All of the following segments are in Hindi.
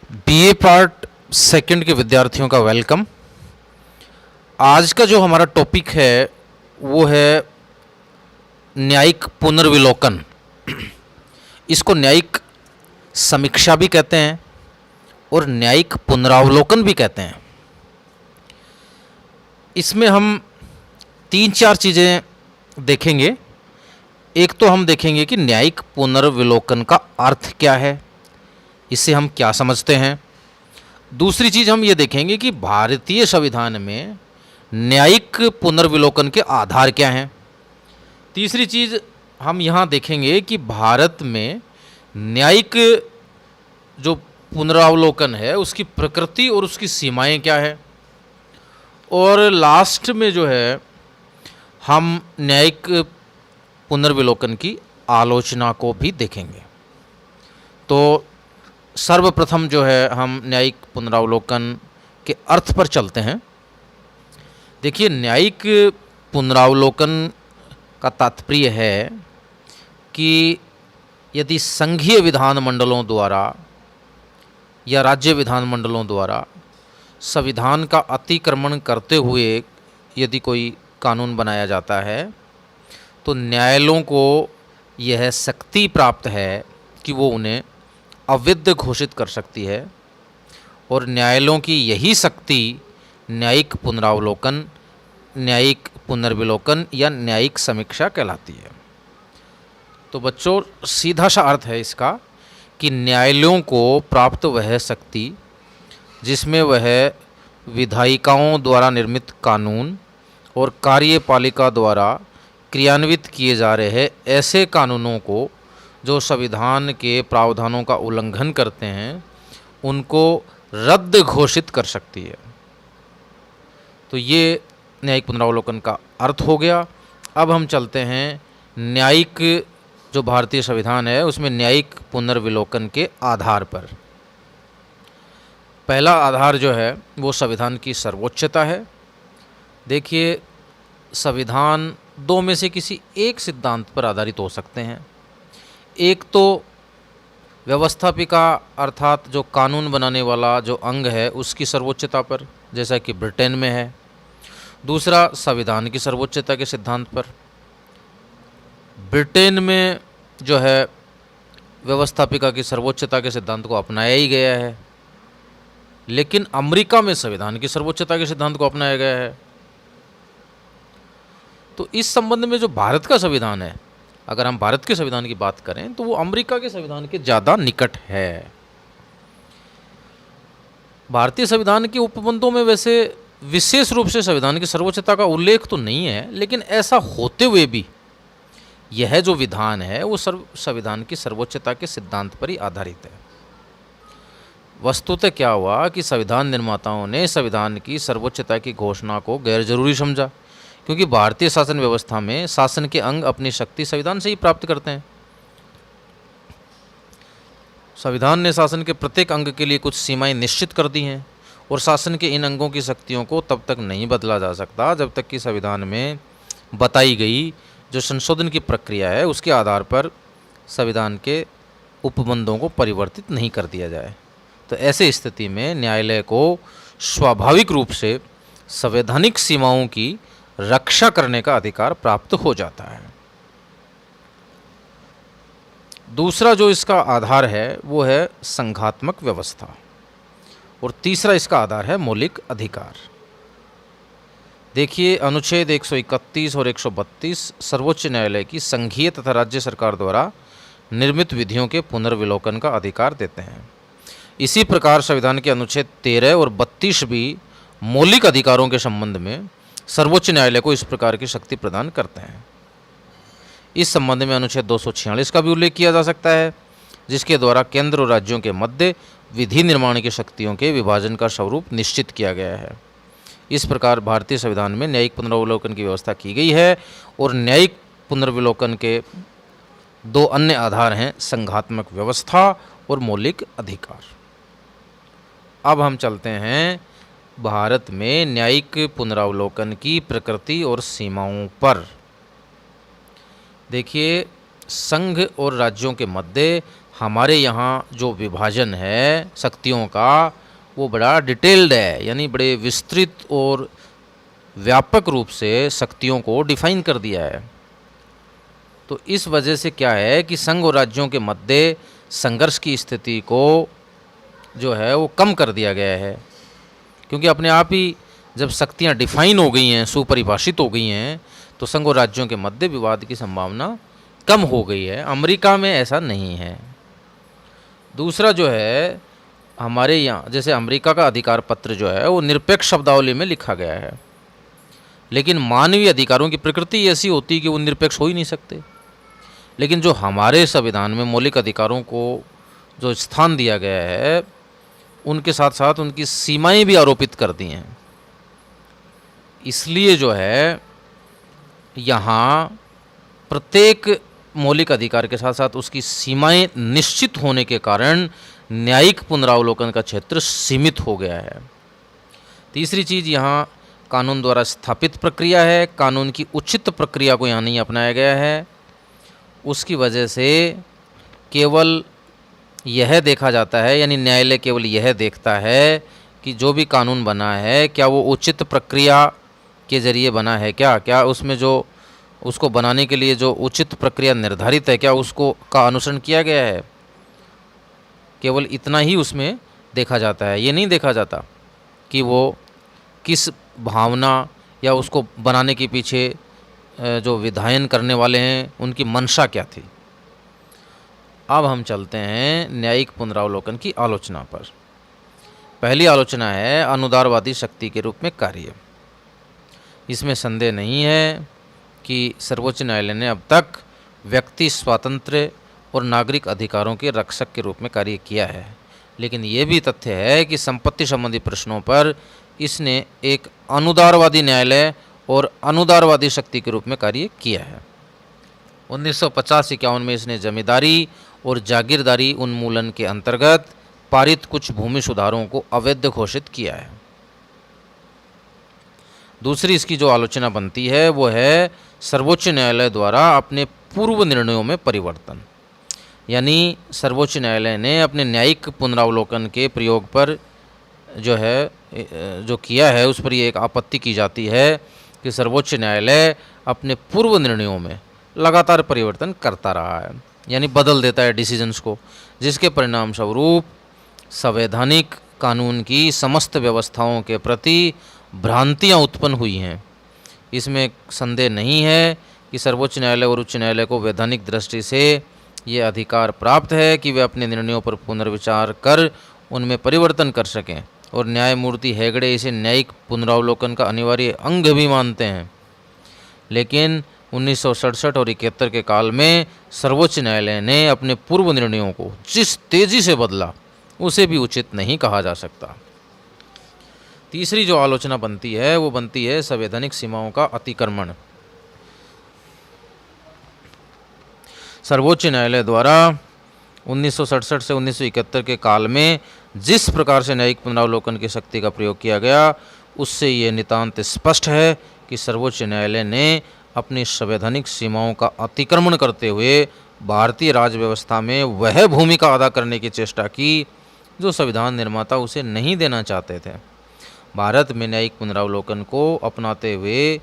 बीए पार्ट सेकंड के विद्यार्थियों का वेलकम। आज का जो हमारा टॉपिक है वो है न्यायिक पुनर्विलोकन। इसको न्यायिक समीक्षा भी कहते हैं और न्यायिक पुनरावलोकन भी कहते हैं। इसमें हम तीन चार चीज़ें देखेंगे। एक तो हम देखेंगे कि न्यायिक पुनर्विलोकन का अर्थ क्या है, इससे हम क्या समझते हैं। दूसरी चीज़ हम ये देखेंगे कि भारतीय संविधान में न्यायिक पुनर्विलोकन के आधार क्या हैं। तीसरी चीज़ हम यहाँ देखेंगे कि भारत में न्यायिक जो पुनरावलोकन है उसकी प्रकृति और उसकी सीमाएं क्या है। और लास्ट में जो है हम न्यायिक पुनर्विलोकन की आलोचना को भी देखेंगे। तो सर्वप्रथम जो है हम न्यायिक पुनरावलोकन के अर्थ पर चलते हैं। देखिए, न्यायिक पुनरावलोकन का तात्पर्य है कि यदि संघीय विधानमंडलों द्वारा या राज्य विधानमंडलों द्वारा संविधान का अतिक्रमण करते हुए यदि कोई कानून बनाया जाता है तो न्यायालयों को यह शक्ति प्राप्त है कि वो उन्हें अवैध घोषित कर सकती है। और न्यायालयों की यही शक्ति न्यायिक पुनरावलोकन, न्यायिक पुनर्विलोकन या न्यायिक समीक्षा कहलाती है। तो बच्चों, सीधा सा अर्थ है इसका कि न्यायालयों को प्राप्त वह शक्ति जिसमें वह विधायिकाओं द्वारा निर्मित कानून और कार्यपालिका द्वारा क्रियान्वित किए जा रहे ऐसे कानूनों को जो संविधान के प्रावधानों का उल्लंघन करते हैं उनको रद्द घोषित कर सकती है। तो ये न्यायिक पुनरावलोकन का अर्थ हो गया। अब हम चलते हैं न्यायिक जो भारतीय संविधान है उसमें न्यायिक पुनर्विलोकन के आधार पर। पहला आधार जो है वो संविधान की सर्वोच्चता है। देखिए, संविधान दो में से किसी एक सिद्धांत पर आधारित हो सकते हैं। एक तो व्यवस्थापिका अर्थात जो कानून बनाने वाला जो अंग है उसकी सर्वोच्चता पर, जैसा कि ब्रिटेन में है। दूसरा संविधान की सर्वोच्चता के सिद्धांत पर। ब्रिटेन में जो है व्यवस्थापिका की सर्वोच्चता के सिद्धांत को अपनाया ही गया है, लेकिन अमेरिका में संविधान की सर्वोच्चता के सिद्धांत को अपनाया गया है। तो इस संबंध में जो भारत का संविधान है, अगर हम भारत के संविधान की बात करें तो वो अमेरिका के संविधान के ज़्यादा निकट है। भारतीय संविधान के उपबंधों में वैसे विशेष रूप से संविधान की सर्वोच्चता का उल्लेख तो नहीं है, लेकिन ऐसा होते हुए भी यह जो विधान है वो संविधान की सर्वोच्चता के सिद्धांत पर ही आधारित है। वस्तुतः क्या हुआ कि संविधान निर्माताओं ने संविधान की सर्वोच्चता की घोषणा को गैर जरूरी समझा, क्योंकि भारतीय शासन व्यवस्था में शासन के अंग अपनी शक्ति संविधान से ही प्राप्त करते हैं। संविधान ने शासन के प्रत्येक अंग के लिए कुछ सीमाएं निश्चित कर दी हैं और शासन के इन अंगों की शक्तियों को तब तक नहीं बदला जा सकता जब तक कि संविधान में बताई गई जो संशोधन की प्रक्रिया है उसके आधार पर संविधान के उपबंधों को परिवर्तित नहीं कर दिया जाए। तो ऐसे स्थिति में न्यायालय को स्वाभाविक रूप से संवैधानिक सीमाओं की रक्षा करने का अधिकार प्राप्त हो जाता है। दूसरा जो इसका आधार है वो है संघात्मक व्यवस्था और तीसरा इसका आधार है मौलिक अधिकार। देखिए, अनुच्छेद 131 और 132 सर्वोच्च न्यायालय की संघीय तथा राज्य सरकार द्वारा निर्मित विधियों के पुनर्विलोकन का अधिकार देते हैं। इसी प्रकार संविधान के अनुच्छेद 13 और 32 भी मौलिक अधिकारों के संबंध में सर्वोच्च न्यायालय को इस प्रकार की शक्ति प्रदान करते हैं। इस संबंध में अनुच्छेद 246 का भी उल्लेख किया जा सकता है, जिसके द्वारा केंद्र और राज्यों के मध्य विधि निर्माण की शक्तियों के विभाजन का स्वरूप निश्चित किया गया है। इस प्रकार भारतीय संविधान में न्यायिक पुनर्विलोकन की व्यवस्था की गई है और न्यायिक पुनर्विलोकन के दो अन्य आधार हैं, संघात्मक व्यवस्था और मौलिक अधिकार। अब हम चलते हैं भारत में न्यायिक पुनरावलोकन की प्रकृति और सीमाओं पर। देखिए, संघ और राज्यों के मध्य हमारे यहाँ जो विभाजन है शक्तियों का वो बड़ा डिटेल्ड है, यानी बड़े विस्तृत और व्यापक रूप से शक्तियों को डिफाइन कर दिया है। तो इस वजह से क्या है कि संघ और राज्यों के मध्य संघर्ष की स्थिति को जो है वो कम कर दिया गया है, क्योंकि अपने आप ही जब शक्तियाँ डिफाइन हो गई हैं, सुपरिभाषित हो गई हैं, तो संघ और राज्यों के मध्य विवाद की संभावना कम हो गई है। अमेरिका में ऐसा नहीं है। दूसरा जो है, हमारे यहाँ जैसे अमेरिका का अधिकार पत्र जो है वो निरपेक्ष शब्दावली में लिखा गया है, लेकिन मानवीय अधिकारों की प्रकृति ऐसी होती है कि वो निरपेक्ष हो ही नहीं सकते। लेकिन जो हमारे संविधान में मौलिक अधिकारों को जो स्थान दिया गया है, उनके साथ साथ उनकी सीमाएं भी आरोपित कर दी हैं। इसलिए जो है यहाँ प्रत्येक मौलिक अधिकार के साथ साथ उसकी सीमाएं निश्चित होने के कारण न्यायिक पुनरावलोकन का क्षेत्र सीमित हो गया है। तीसरी चीज़, यहाँ कानून द्वारा स्थापित प्रक्रिया है, कानून की उचित प्रक्रिया को यहाँ नहीं अपनाया गया है। उसकी वजह से केवल यह देखा जाता है, यानी न्यायालय केवल यह देखता है कि जो भी कानून बना है क्या वो उचित प्रक्रिया के जरिए बना है, क्या उसमें जो उसको बनाने के लिए जो उचित प्रक्रिया निर्धारित है क्या उसको का अनुसरण किया गया है। केवल इतना ही उसमें देखा जाता है। ये नहीं देखा जाता कि वो किस भावना या उसको बनाने के पीछे जो विधायन करने वाले हैं उनकी मंशा क्या थी। अब हम चलते हैं न्यायिक पुनरावलोकन की आलोचना पर। पहली आलोचना है अनुदारवादी शक्ति के रूप में कार्य। इसमें संदेह नहीं है कि सर्वोच्च न्यायालय ने अब तक व्यक्ति स्वातंत्र्य और नागरिक अधिकारों के रक्षक के रूप में कार्य किया है, लेकिन ये भी तथ्य है कि संपत्ति संबंधी प्रश्नों पर इसने एक अनुदारवादी न्यायालय और अनुदारवादी शक्ति के रूप में कार्य किया है। 1950-51 में इसने जमींदारी और जागीरदारी उन्मूलन के अंतर्गत पारित कुछ भूमि सुधारों को अवैध घोषित किया है। दूसरी इसकी जो आलोचना बनती है वो है सर्वोच्च न्यायालय द्वारा अपने पूर्व निर्णयों में परिवर्तन। यानी सर्वोच्च न्यायालय ने अपने न्यायिक पुनरावलोकन के प्रयोग पर जो किया है उस पर ये एक आपत्ति की जाती है कि सर्वोच्च न्यायालय अपने पूर्व निर्णयों में लगातार परिवर्तन करता रहा है, यानी बदल देता है डिसीजंस को, जिसके परिणाम स्वरूप संवैधानिक कानून की समस्त व्यवस्थाओं के प्रति भ्रांतियां उत्पन्न हुई हैं। इसमें संदेह नहीं है कि सर्वोच्च न्यायालय और उच्च न्यायालय को वैधानिक दृष्टि से ये अधिकार प्राप्त है कि वे अपने निर्णयों पर पुनर्विचार कर उनमें परिवर्तन कर सकें, और न्यायमूर्ति हेगड़े इसे न्यायिक पुनरावलोकन का अनिवार्य अंग भी मानते हैं। लेकिन 1967 और 71 के काल में सर्वोच्च न्यायालय ने अपने पूर्व निर्णयों को जिस तेजी से बदला उसे भी उचित नहीं कहा जा सकता। तीसरी जो आलोचना बनती है वो बनती है संवैधानिक सीमाओं का अतिक्रमण। सर्वोच्च न्यायालय द्वारा 1967 से 1971 के काल में जिस प्रकार से न्यायिक पुनरावलोकन की शक्ति का प्रयोग किया गया, उससे ये नितांत स्पष्ट है कि सर्वोच्च न्यायालय ने अपनी संवैधानिक सीमाओं का अतिक्रमण करते हुए भारतीय राज्य व्यवस्था में वह भूमिका अदा करने की चेष्टा की जो संविधान निर्माता उसे नहीं देना चाहते थे। भारत में न्यायिक पुनरावलोकन को अपनाते हुए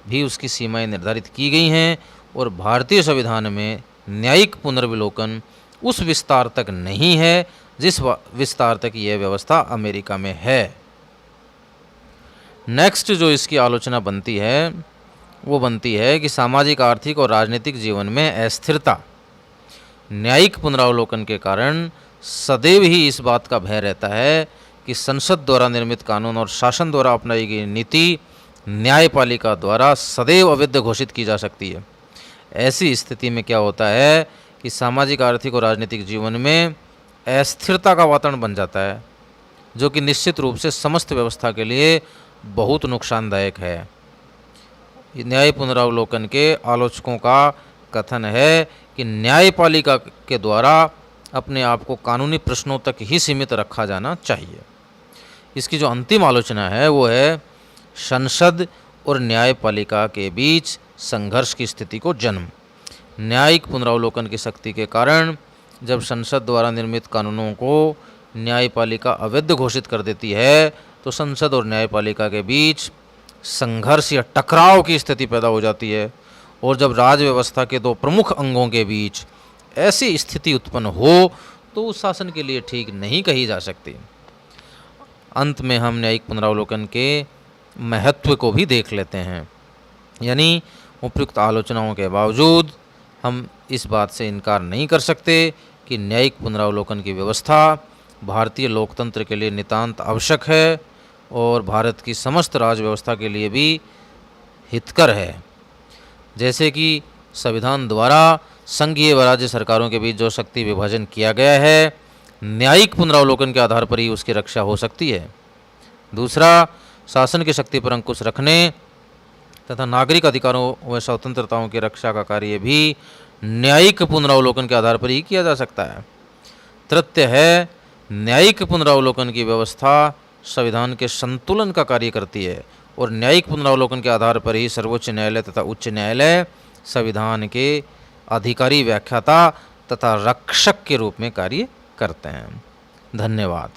भी उसकी सीमाएं निर्धारित की गई हैं, और भारतीय संविधान में न्यायिक पुनर्विलोकन उस विस्तार तक नहीं है जिस विस्तार तक यह व्यवस्था अमेरिका में है। नेक्स्ट जो इसकी आलोचना बनती है वो बनती है कि सामाजिक, आर्थिक और राजनीतिक जीवन में अस्थिरता न्यायिक पुनरावलोकन के कारण सदैव ही इस बात का भय रहता है कि संसद द्वारा निर्मित कानून और शासन द्वारा अपनाई गई नीति न्यायपालिका द्वारा सदैव अवैध घोषित की जा सकती है। ऐसी स्थिति में क्या होता है कि सामाजिक, आर्थिक और राजनीतिक जीवन में अस्थिरता का वातावरण बन जाता है, जो कि निश्चित रूप से समस्त व्यवस्था के लिए बहुत नुकसानदायक है। न्याय पुनरावलोकन के आलोचकों का कथन है कि न्यायपालिका के द्वारा अपने आप को कानूनी प्रश्नों तक ही सीमित रखा जाना चाहिए। इसकी जो अंतिम आलोचना है वो है संसद और न्यायपालिका के बीच संघर्ष की स्थिति को जन्म। न्यायिक पुनरावलोकन की शक्ति के कारण जब संसद द्वारा निर्मित कानूनों को न्यायपालिका अवैध घोषित कर देती है तो संसद और न्यायपालिका के बीच संघर्ष या टकराव की स्थिति पैदा हो जाती है। और जब राज्य व्यवस्था के दो प्रमुख अंगों के बीच ऐसी स्थिति उत्पन्न हो तो उस शासन के लिए ठीक नहीं कही जा सकती। अंत में हम न्यायिक पुनरावलोकन के महत्व को भी देख लेते हैं। यानी उपयुक्त आलोचनाओं के बावजूद हम इस बात से इनकार नहीं कर सकते कि न्यायिक पुनरावलोकन की व्यवस्था भारतीय लोकतंत्र के लिए नितांत आवश्यक है और भारत की समस्त राज्य व्यवस्था के लिए भी हितकर है। जैसे कि संविधान द्वारा संघीय व राज्य सरकारों के बीच जो शक्ति विभाजन किया गया है, न्यायिक पुनरावलोकन के आधार पर ही उसकी रक्षा हो सकती है। दूसरा, शासन की शक्ति पर अंकुश रखने तथा नागरिक अधिकारों व स्वतंत्रताओं की रक्षा का कार्य भी न्यायिक पुनरावलोकन के आधार पर ही किया जा सकता है। तृतीय है, न्यायिक पुनरावलोकन की व्यवस्था संविधान के संतुलन का कार्य करती है और न्यायिक पुनरावलोकन के आधार पर ही सर्वोच्च न्यायालय तथा उच्च न्यायालय संविधान के अधिकारी, व्याख्याता तथा रक्षक के रूप में कार्य करते हैं। धन्यवाद।